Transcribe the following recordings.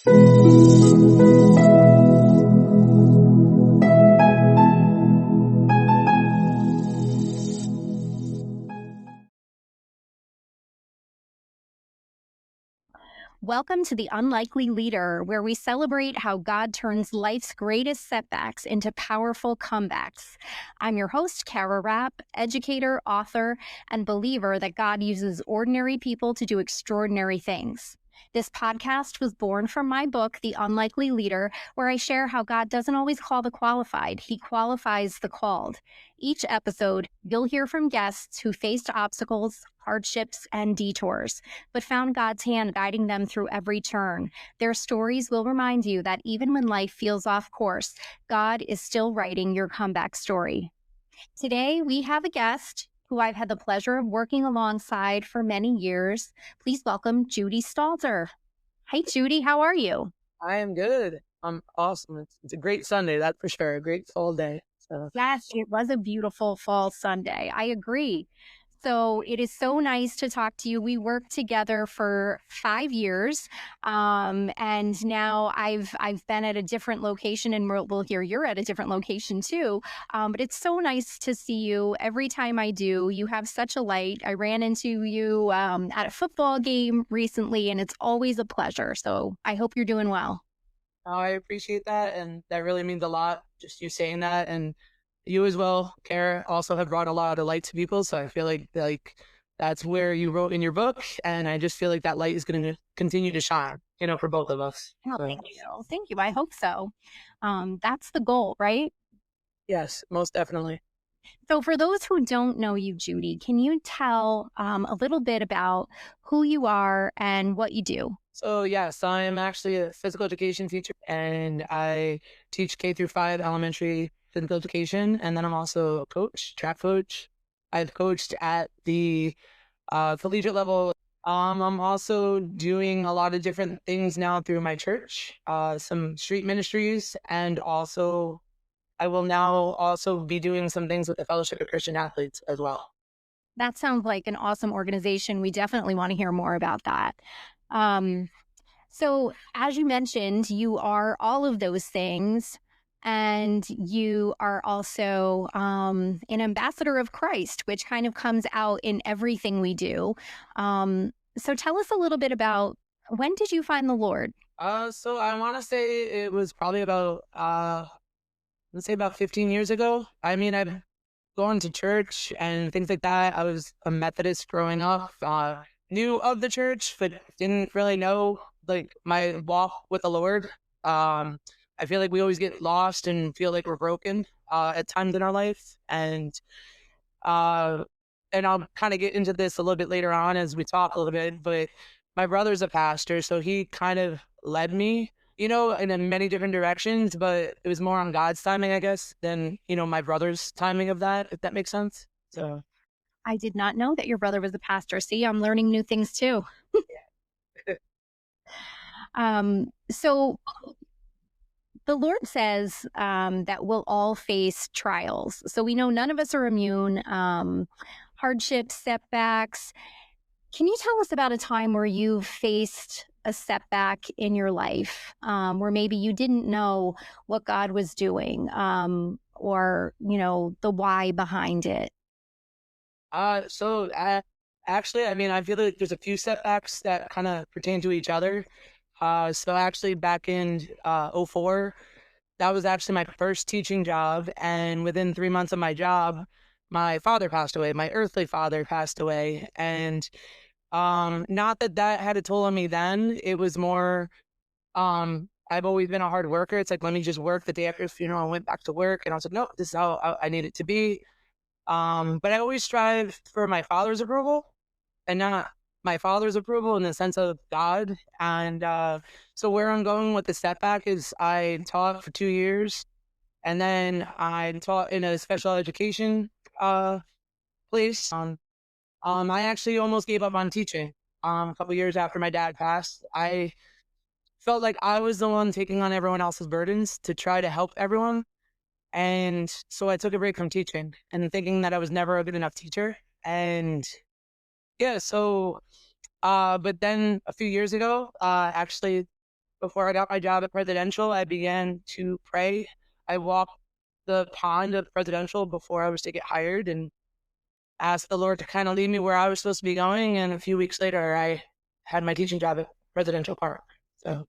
Welcome to The Unlikely Leader, where we celebrate how God turns life's greatest setbacks into powerful comebacks. I'm your host, Kara Rapp, educator, author, and believer that God uses ordinary people to do extraordinary things. This podcast was born from my book, The Unlikely Leader, where I share how God doesn't always call the qualified, He qualifies the called. Each episode, you'll hear from guests who faced obstacles, hardships, and detours, but found God's hand guiding them through every turn. Their stories will remind you that even when life feels off course, God is still writing your comeback story. Today, we have a guest who I've had the pleasure of working alongside for many years. Please welcome Judy Stalter. Hi, Judy. How are you? I am good. I'm awesome. It's a great Sunday, that's for sure. A great fall day. So Yes, it was a beautiful fall Sunday. I agree. So it is so nice to talk to you. We worked together for 5 years, and now I've been at a different location, and we'll hear you're at a different location too. But it's so nice to see you. Every time I do, you have such a light. I ran into you at a football game recently, and it's always a pleasure. So I hope you're doing well. I appreciate that, and that really means a lot. Just you saying that, and you as well, Kara, also have brought a lot of light to people. So I feel like that's where you wrote in your book, and I just feel like that light is going to continue to shine, for both of us. Oh, So, thank you. Thank you. I hope so. That's the goal, right? yes, most definitely. So, for those who don't know you, Judy, can you tell a little bit about who you are and what you do? So yes, I am actually a physical education teacher, and I teach K through 5 elementary physical education, and then I'm also a coach, track coach. I've coached at the collegiate level. I'm also doing a lot of different things now through my church, some street ministries, and also I will now also be doing some things with the Fellowship of Christian Athletes as well. That sounds like an awesome organization. We definitely want to hear more about that. Um, so, as you mentioned, you are all of those things, and you are also an ambassador of Christ, which kind of comes out in everything we do. So, tell us a little bit about when did you find the Lord? So I want to say it was probably about let's say about 15 years ago. I mean, I've gone to church and things like that. I was a Methodist growing up, knew of the church, but didn't really know like my walk with the Lord. I feel like we always get lost and feel like we're broken at times in our life. Uh, and I'll kind of get into this a little bit later on as we talk a little bit, but my brother's a pastor, so he kind of led me, in many different directions, but it was more on God's timing, I guess, than, my brother's timing of that, if that makes sense. So, I did not know that your brother was a pastor. See, I'm learning new things too. So the Lord says that we'll all face trials. So we know none of us are immune. Hardships, setbacks. Can you tell us about a time where you faced a setback in your life, where maybe you didn't know what God was doing, or the why behind it? so actually, I mean, I feel like there's a few setbacks that kind of pertain to each other. So actually back in '04, that was actually my first teaching job. And within 3 months of my job, my father passed away. My earthly father passed away. And not that had a toll on me then. It was more, I've always been a hard worker. It's like, let me just work. The day after his funeral, I went back to work and I was like, no, this is how I need it to be. But I always strive for my father's approval and not my father's approval in the sense of God. And so where I'm going with the setback is I taught for 2 years, and then I taught in a special education place. I actually almost gave up on teaching a couple years after my dad passed. I felt like I was the one taking on everyone else's burdens to try to help everyone. And so I took a break from teaching and thinking that I was never a good enough teacher. And yeah, so but then a few years ago, actually before I got my job at Presidential, I began to pray. I walked the pond of Presidential before I was to get hired and asked the Lord to kind of lead me where I was supposed to be going. And a few weeks later, I had my teaching job at Presidential Park. So,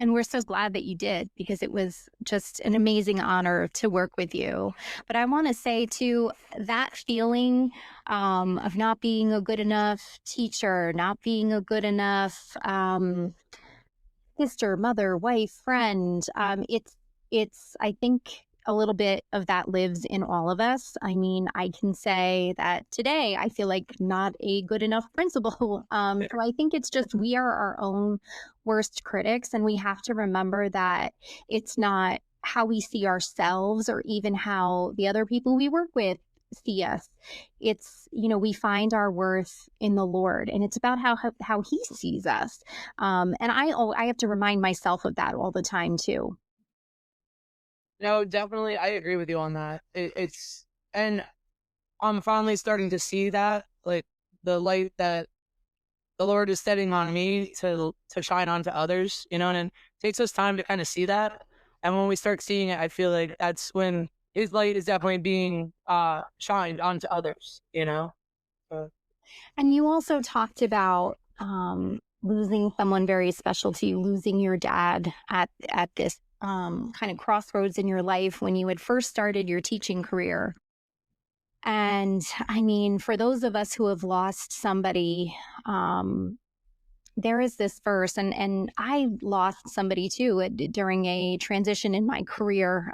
And we're so glad that you did, because it was just an amazing honor to work with you. But I want to say, too, that feeling of not being a good enough teacher, not being a good enough sister, mother, wife, friend. It's I think a little bit of that lives in all of us. I mean, I can say that today I feel like not a good enough principal. So I think it's just we are our own worst critics, and we have to remember that it's not how we see ourselves or even how the other people we work with see us. It's, we find our worth in the Lord, and it's about how he sees us. And I have to remind myself of that all the time too. no, definitely, I agree with you on that. And I'm finally starting to see that, like the light that the Lord is setting on me to shine onto others, and it takes us time to kind of see that. And when we start seeing it, I feel like that's when His light is definitely being shined onto others. Uh, And you also talked about losing someone very special to you, losing your dad at this kind of crossroads in your life when you had first started your teaching career. And I mean, for those of us who have lost somebody, there is this verse, and I lost somebody too during a transition in my career.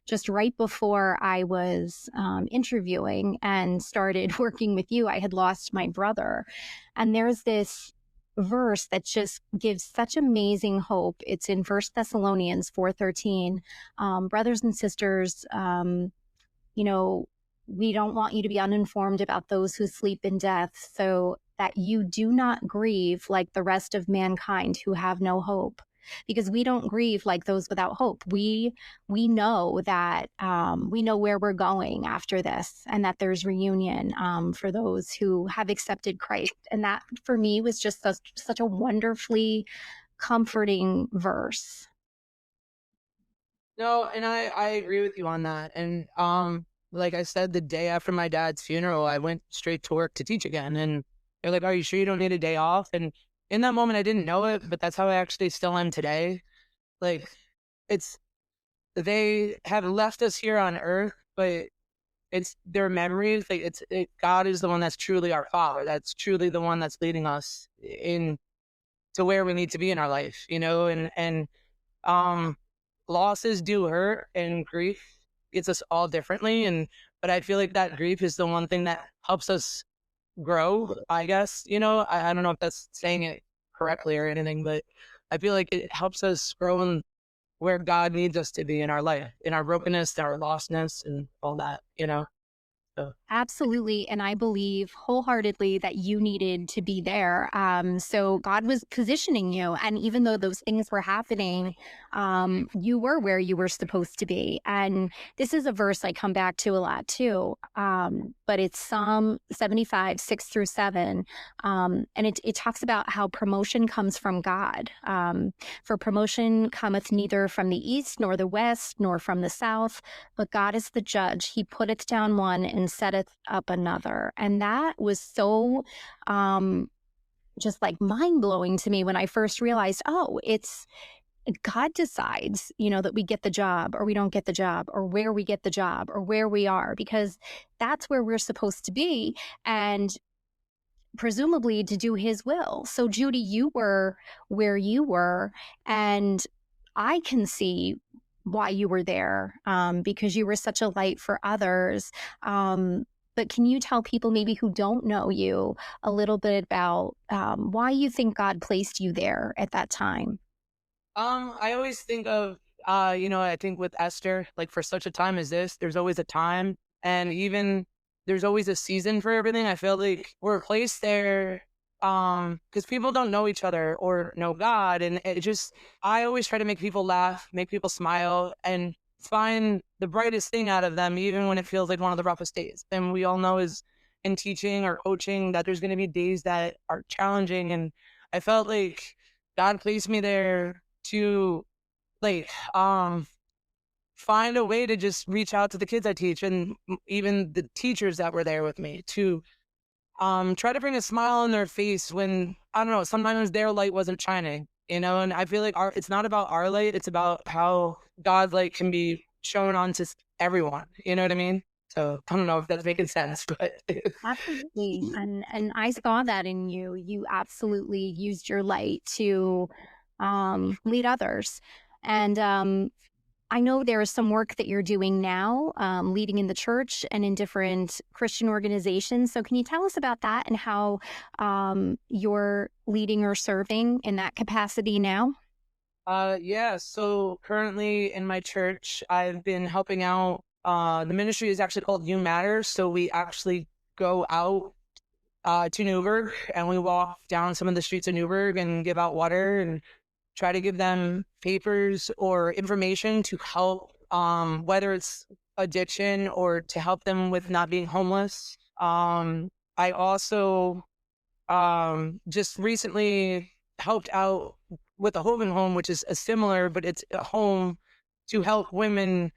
Just right before I was interviewing and started working with you, I had lost my brother. And there's this verse that just gives such amazing hope. It's in First Thessalonians 4:13. Brothers and sisters, you know, we don't want you to be uninformed about those who sleep in death, so that you do not grieve like the rest of mankind who have no hope. Because we don't grieve like those without hope. We know that we know where we're going after this, and that there's reunion for those who have accepted Christ. And that for me was just such a wonderfully comforting verse. no, and I agree with you on that. And like I said, the day after my dad's funeral, I went straight to work to teach again. And they're like, "Are you sure you don't need a day off?" And in that moment, I didn't know it, but that's how I actually still am today. Like, it's they have left us here on earth, but it's their memories. Like, God is the one that's truly our father. That's truly the one that's leading us in to where we need to be in our life. And um, losses do hurt, and grief gets us all differently. But I feel like that grief is the one thing that helps us grow, I guess. I don't know if that's saying it correctly or anything, but I feel like it helps us grow in where God needs us to be in our life, in our brokenness, our lostness, and all that. So. Absolutely. And I believe wholeheartedly that you needed to be there. So God was positioning you. And even though those things were happening, you were where you were supposed to be. And this is a verse I come back to a lot too. But it's Psalm 75, 6-7. And it talks about how promotion comes from God. For promotion cometh neither from the east, nor the west, nor from the south, but God is the judge. He putteth down one and setteth up another. And that was so just like mind blowing to me when I first realized, oh, it's God decides, that we get the job or we don't get the job, or where we get the job or where we are, because that's where we're supposed to be. And presumably to do his will. So, Judy, you were where you were, and I can see why you were there, because you were such a light for others. But can you tell people maybe who don't know you a little bit about why you think God placed you there at that time? I always think of, I think with Esther, like for such a time as this, there's always a time, and even there's always a season for everything. I feel like we're placed there, because people don't know each other or know God, and I always try to make people laugh, make people smile, and find the brightest thing out of them, even when it feels like one of the roughest days. And we all know is in teaching or coaching that there's going to be days that are challenging, and I felt like God placed me there to like find a way to just reach out to the kids I teach and even the teachers that were there with me to try to bring a smile on their face when I don't know, sometimes their light wasn't shining, and I feel like it's not about our light, it's about how God's light can be shown on to everyone. You know what I mean? So I don't know if that's making sense, but Absolutely. And I saw that in you. You absolutely used your light to lead others. And I know there is some work that you're doing now, leading in the church and in different Christian organizations. So, can you tell us about that and how you're leading or serving in that capacity now? yeah, so currently in my church, I've been helping out. The ministry is actually called You Matter. So we actually go out to Newburgh and we walk down some of the streets of Newburgh and give out water and try to give them papers or information to help, whether it's addiction or to help them with not being homeless. I also just recently helped out with a home, which is a similar, but it's a home to help women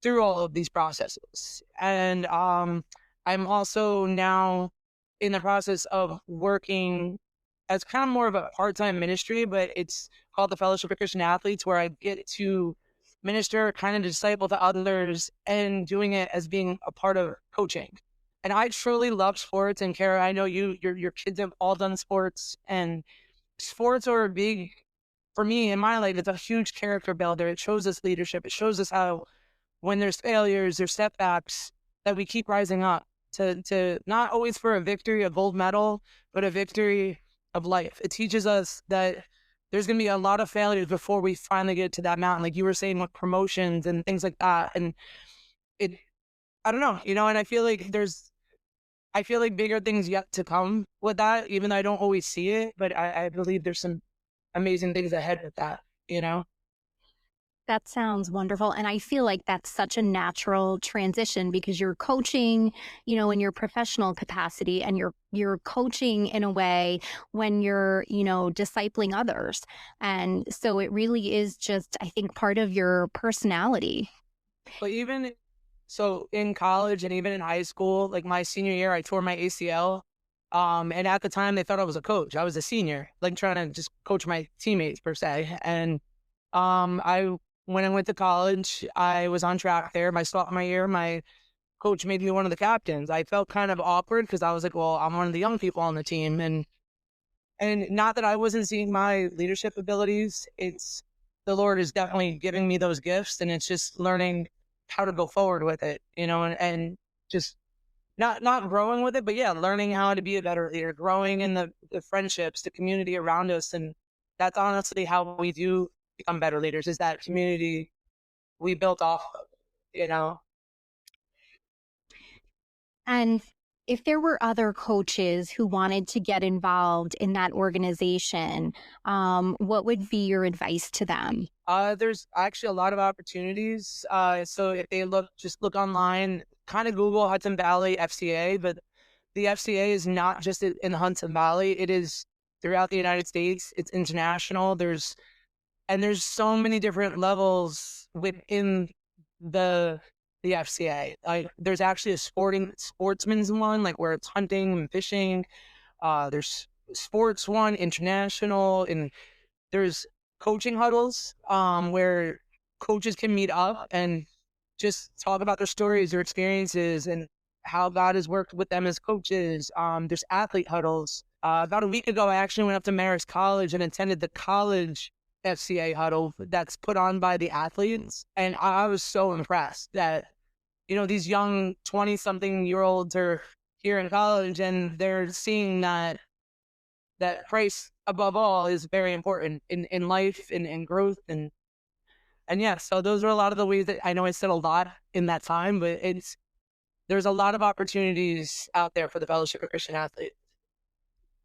through all of these processes. And I'm also now in the process of working as kind of more of a part-time ministry, but it's called the Fellowship of Christian Athletes, where I get to minister, kind of disciple to others, and doing it as being a part of coaching. And I truly love sports. And Kara, I know your kids have all done sports, and sports are a big for me in my life. It's a huge character builder. It shows us leadership. It shows us how when there's failures, there's setbacks, that we keep rising up to not always for a victory, a gold medal, but a victory of life. It teaches us that there's going to be a lot of failures before we finally get to that mountain. Like you were saying with promotions and things like that. And it, I don't know, and I feel like bigger things yet to come with that, even though I don't always see it, but I believe there's some amazing things ahead with that. That sounds wonderful. And I feel like that's such a natural transition because you're coaching, in your professional capacity and you're coaching in a way when you're, discipling others. And so it really is just, I think, part of your personality. But even so in college and even in high school, like my senior year, I tore my ACL. And at the time they thought I was a coach. I was a senior, like trying to just coach my teammates per se. And I when I went to college, I was on track there. My sophomore year, my coach made me one of the captains. I felt kind of awkward because I was like, well, I'm one of the young people on the team. And not that I wasn't seeing my leadership abilities. It's the Lord is definitely giving me those gifts, and it's just learning how to go forward with it, and just not growing with it, but yeah, learning how to be a better leader, growing in the friendships, the community around us. And that's honestly how we do become better leaders, is that community we built off of. And if there were other coaches who wanted to get involved in that organization, what would be your advice to them? There's actually a lot of opportunities. So if they just look online, kind of Google Hudson Valley FCA, but the FCA is not just in the Hudson Valley. It is throughout the United States. It's international. There's so many different levels within the the FCA. Like there's actually a sportsman's one, like where it's hunting and fishing. There's sports one, international, and there's coaching huddles where coaches can meet up and just talk about their stories, their experiences, and how God has worked with them as coaches. There's athlete huddles. About a week ago, I actually went up to Marist College and attended the college FCA huddle that's put on by the athletes. And I was so impressed that, these young 20-something-year-olds are here in college and they're seeing that Christ above all is very important in life and in growth. And yeah, so those are a lot of the ways that I know I said a lot in that time, but there's a lot of opportunities out there for the Fellowship of Christian Athletes.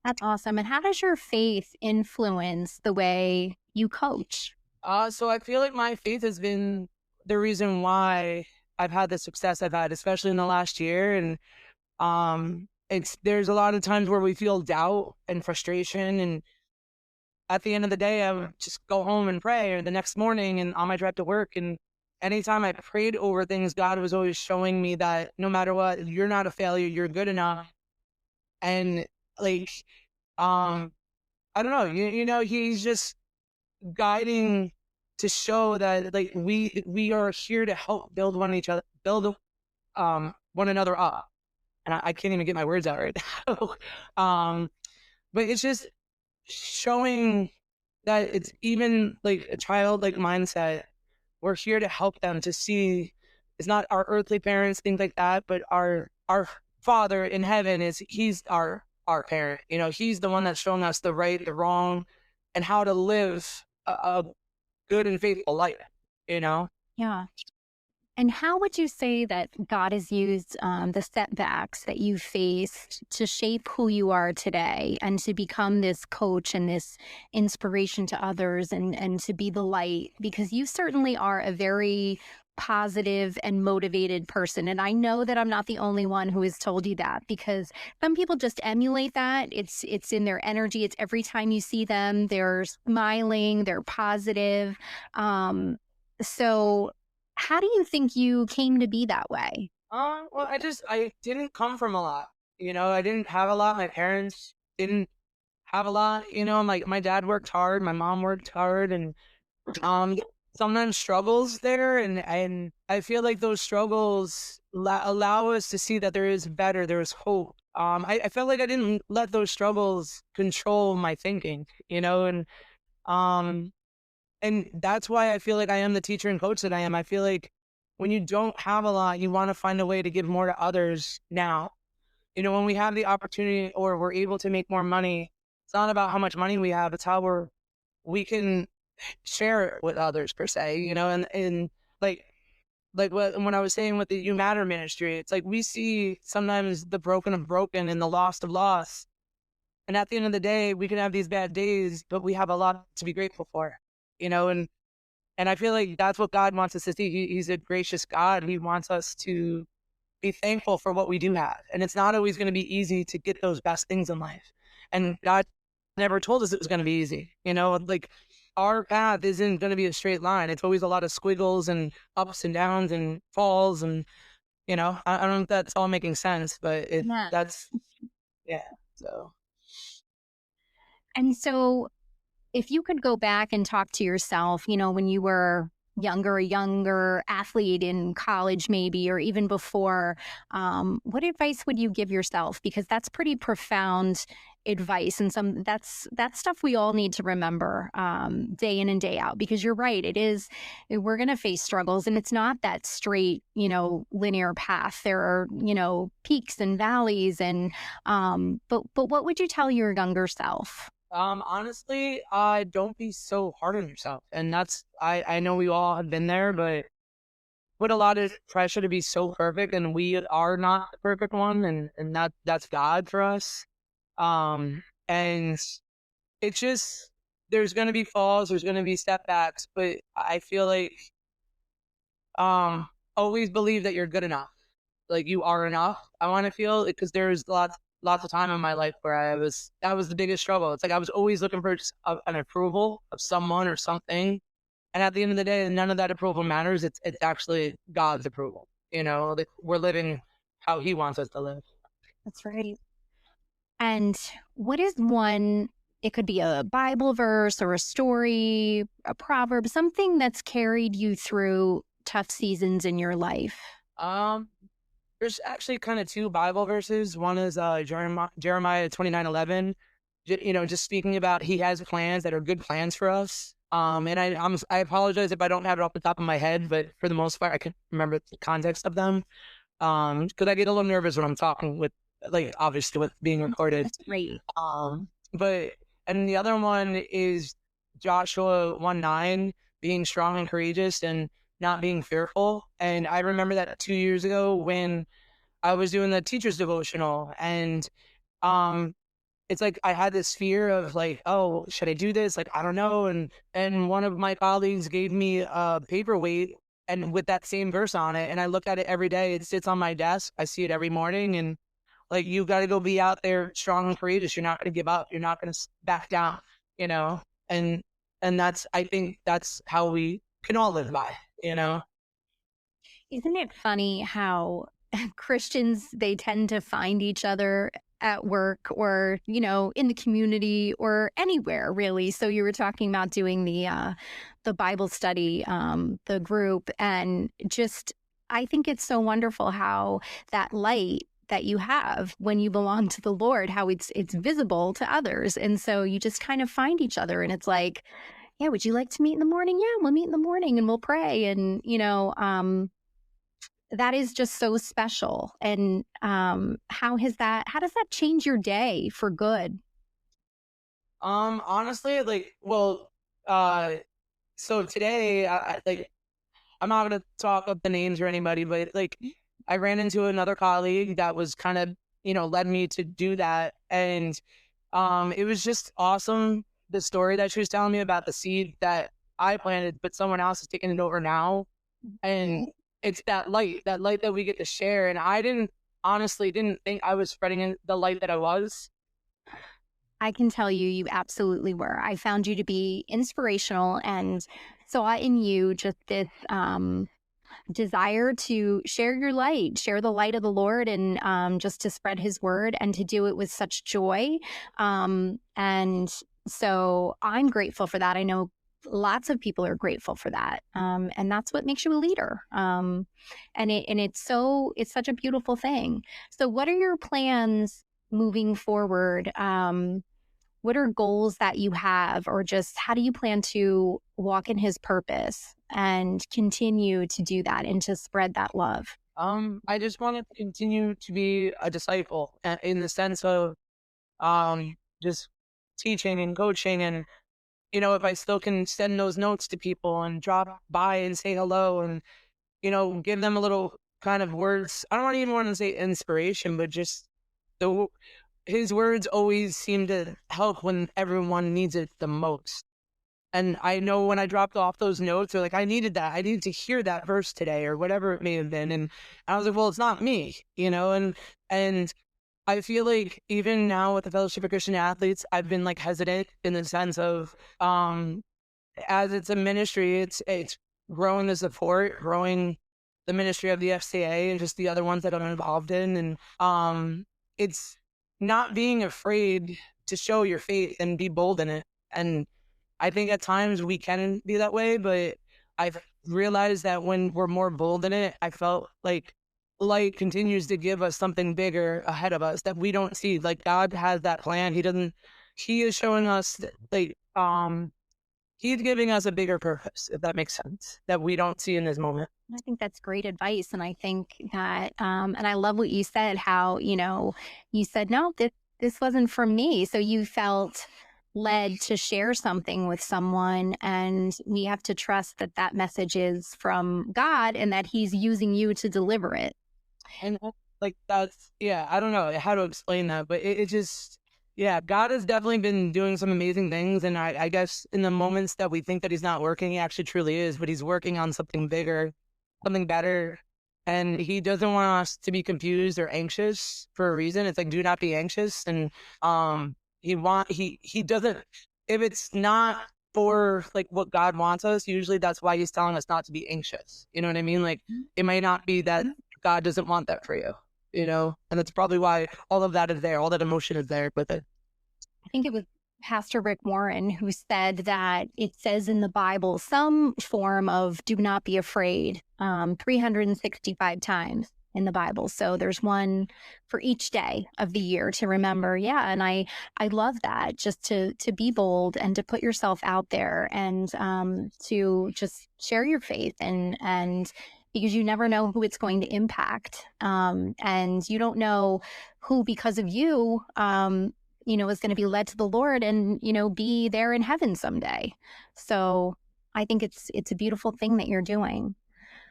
That's awesome. And how does your faith influence the way you coach? So I feel like my faith has been the reason why I've had the success I've had, especially in the last year. And there's a lot of times where we feel doubt and frustration, and at the end of the day, I would just go home and pray, or the next morning and on my drive to work. And anytime I prayed over things, God was always showing me that no matter what, you're not a failure, you're good enough. And like, um, I don't know, you know, he's just guiding to show that like we are here to help build one another up. And I can't even get my words out right now. But it's just showing that it's even like a childlike mindset. We're here to help them to see it's not our earthly parents, things like that, but our Father in heaven he's our parent. You know, he's the one that's showing us the right, the wrong, and how to live a good and faithful life, you know? Yeah. And how would you say that God has used the setbacks that you faced to shape who you are today and to become this coach and this inspiration to others and to be the light? Because you certainly are a very positive and motivated person. And I know that I'm not the only one who has told you that, because some people just emulate that. It's in their energy. It's every time you see them, they're smiling, they're positive. So how do you think you came to be that way? Well, I didn't come from a lot. You know, I didn't have a lot. My parents didn't have a lot. You know, my dad worked hard, my mom worked hard, and um, sometimes struggles there, and I feel like those struggles allow us to see that there is better, there is hope. I felt like I didn't let those struggles control my thinking. You know, um, and that's why I feel like I am the teacher and coach that I am. I feel like when you don't have a lot, you want to find a way to give more to others now. You know, when we have the opportunity or we're able to make more money, it's not about how much money we have, it's how we can share it with others per se, you know, and when I was saying with the You Matter ministry, it's like we see sometimes the broken of broken and the lost of lost. And at the end of the day, we can have these bad days, but we have a lot to be grateful for, you know, and I feel like that's what God wants us to see. He's a gracious God. He wants us to be thankful for what we do have. And it's not always going to be easy to get those best things in life. And God never told us it was going to be easy. You know, like our path isn't going to be a straight line. It's always a lot of squiggles and ups and downs and falls. And, you know, I don't know if that's all making sense, but Yeah. yeah. So, And so if you could go back and talk to yourself, when you were a younger athlete in college, maybe, or even before, what advice would you give yourself? Because that's pretty profound advice, and that's stuff we all need to remember day in and day out. Because you're right, we're going to face struggles, and it's not that straight, linear path. There are, peaks and valleys, and but what would you tell your younger self? honestly, don't be so hard on yourself. And I know we all have been there, but put a lot of pressure to be so perfect, and we are not the perfect one, and that's God for us. And it's just, there's going to be falls, there's going to be setbacks, but I feel like, always believe that you're good enough. Like you are enough. I want to feel it, because there's lots of time in my life where that was the biggest struggle. It's like I was always looking for just an approval of someone or something. And at the end of the day, none of that approval matters. It's actually God's approval. You know, that we're living how He wants us to live. That's right. And what is one, it could be a Bible verse or a story, a proverb, something that's carried you through tough seasons in your life? Um, there's actually kind of two Bible verses. One is Jeremiah 29:11. You know, just speaking about He has plans that are good plans for us. And I apologize if I don't have it off the top of my head, but for the most part, I can remember the context of them. Because I get a little nervous when I'm talking with, like, obviously with being recorded. That's great. But and the other one is Joshua 1:9, being strong and courageous and not being fearful. And I remember that 2 years ago when I was doing the teacher's devotional, and um it's like I had this fear of like, oh, should I do this? Like, I don't know. And one of my colleagues gave me a paperweight and with that same verse on it, and I look at it every day. It sits on my desk. I see it every morning, and like, you got to go be out there strong and courageous. You're not going to give up. You're not going to back down, you know? And that's, I think that's how we can all live by, you know? Isn't it funny how Christians, they tend to find each other at work or, in the community or anywhere really. So you were talking about doing the Bible study, the group, and just I think it's so wonderful how that light that you have when you belong to the Lord, how it's visible to others. And so you just kind of find each other and it's like, yeah, would you like to meet in the morning? Yeah, we'll meet in the morning and we'll pray. And, that is just so special. And how does that change your day for good? Honestly, like, well, uh, so today, like, I'm not gonna talk up the names or anybody, but like, I ran into another colleague that was kind of, led me to do that, and it was just awesome. The story that she was telling me about the seed that I planted, but someone else is taking it over now, and it's that light that we get to share. And I didn't think I was spreading the light that I was. I can tell you, you absolutely were. I found you to be inspirational and saw in you just this desire to share your light, share the light of the Lord, and just to spread his word and to do it with such joy. And so I'm grateful for that. I know lots of people are grateful for that. And that's what makes you a leader. It's such a beautiful thing. So what are your plans moving forward? What are goals that you have, or just how do you plan to walk in his purpose and continue to do that and to spread that love? I just want to continue to be a disciple in the sense of just teaching and coaching, and if I still can send those notes to people and drop by and say hello, and give them a little kind of words. I don't even want to say inspiration, but just the his words always seem to help when everyone needs it the most. And I know when I dropped off those notes, they're like, I needed that. I needed to hear that verse today or whatever it may have been. And I was like, well, it's not me, and I feel like even now with the Fellowship of Christian Athletes, I've been like hesitant in the sense of, as it's a ministry, it's growing the support, growing the ministry of the FCA and just the other ones that I'm involved in. And it's not being afraid to show your faith and be bold in it. And I think at times we can be that way, but I've realized that when we're more bold in it, I felt like light continues to give us something bigger ahead of us that we don't see. Like God has that plan. He is showing us that, like, he's giving us a bigger purpose, if that makes sense, that we don't see in this moment. I think that's great advice. And I think that, and I love what you said, how, you said, no, this wasn't for me. So you felt led to share something with someone. And we have to trust that that message is from God and that he's using you to deliver it. And like that's, yeah, I don't know how to explain that, but it just, yeah, God has definitely been doing some amazing things. And I guess in the moments that we think that he's not working, he actually truly is, but he's working on something bigger, something better. And he doesn't want us to be confused or anxious for a reason. It's like, do not be anxious. And he doesn't, if it's not for like what God wants us, usually that's why he's telling us not to be anxious. You know what I mean? Like it might not be that God doesn't want that for you, and that's probably why all of that is there, all that emotion is there with it. I think it was Pastor Rick Warren who said that it says in the Bible some form of do not be afraid 365 times in the Bible. So there's one for each day of the year to remember. Yeah. And I love that, just to be bold and to put yourself out there and to just share your faith and because you never know who it's going to impact. And you don't know who, because of you, is going to be led to the Lord and, be there in heaven someday. So I think it's a beautiful thing that you're doing.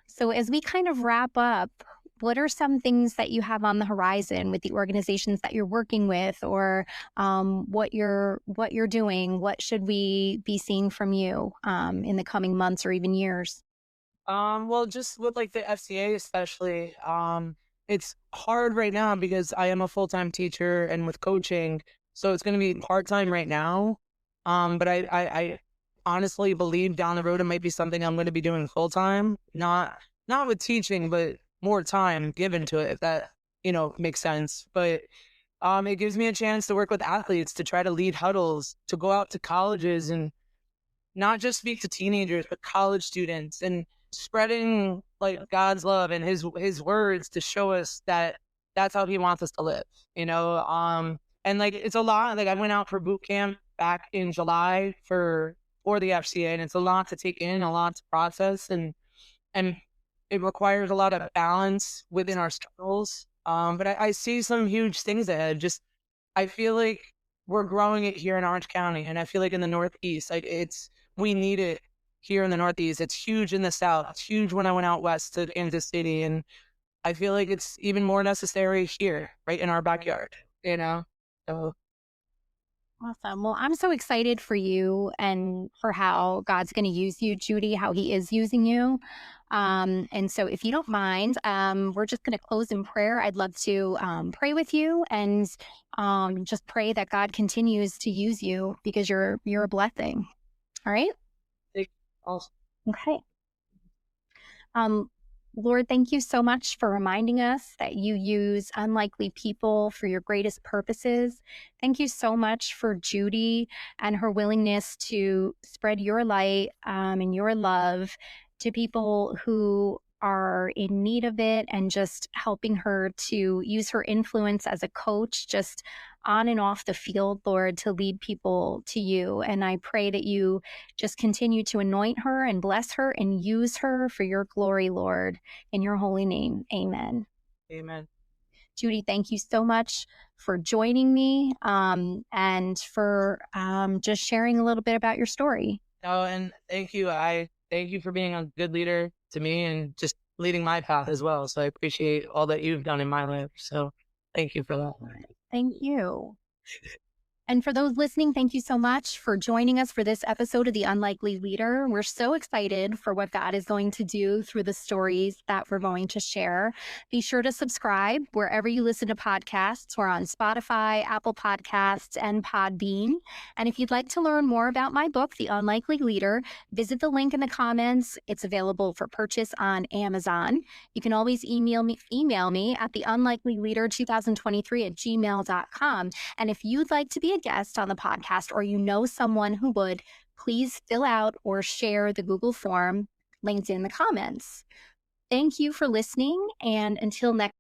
So as we kind of wrap up, what are some things that you have on the horizon with the organizations that you're working with, or what you're doing? What should we be seeing from you in the coming months or even years? Well, just with like the FCA especially, it's hard right now because I am a full-time teacher and with coaching, so it's going to be part-time right now. But I honestly believe down the road it might be something I'm going to be doing full time, not with teaching, but more time given to it, if that, makes sense. But it gives me a chance to work with athletes, to try to lead huddles, to go out to colleges and not just speak to teenagers, but college students, and spreading like God's love and his words to show us that that's how he wants us to live, and like it's a lot. Like I went out for boot camp back in July for the FCA, and it's a lot to take in, a lot to process, and it requires a lot of balance within our struggles. But I see some huge things ahead. Just I feel like we're growing it here in Orange County, and I feel like in the Northeast, like we need it here in the Northeast. It's huge in the South. It's huge when I went out west to Kansas City, and I feel like it's even more necessary here, right in our backyard. So Awesome. Well, I'm so excited for you and for how God's going to use you, Judy, how he is using you. And so, if you don't mind, we're just going to close in prayer. I'd love to pray with you and just pray that God continues to use you because you're a blessing. All right. also, Okay. Um, Lord, thank you so much for reminding us that you use unlikely people for your greatest purposes. Thank you so much for Judy and her willingness to spread your light and your love to people who are in need of it, and just helping her to use her influence as a coach, just on and off the field, Lord, to lead people to you. And I pray that you just continue to anoint her and bless her and use her for your glory, Lord, in your holy name. Amen. amen. Judy, thank you so much for joining me and for just sharing a little bit about your story. No, and thank you. I thank you for being a good leader to me and just leading my path as well. So I appreciate all that you've done in my life. So thank you for that. Thank you. And for those listening, thank you so much for joining us for this episode of The Unlikely Leader. We're so excited for what God is going to do through the stories that we're going to share. Be sure to subscribe wherever you listen to podcasts. We're on Spotify, Apple Podcasts, and Podbean. And if you'd like to learn more about my book, The Unlikely Leader, visit the link in the comments. It's available for purchase on Amazon. You can always email me at theunlikelyleader2023@gmail.com. And if you'd like to be a guest on the podcast, or you know someone who would, please fill out or share the Google form linked in the comments. Thank you for listening. And until next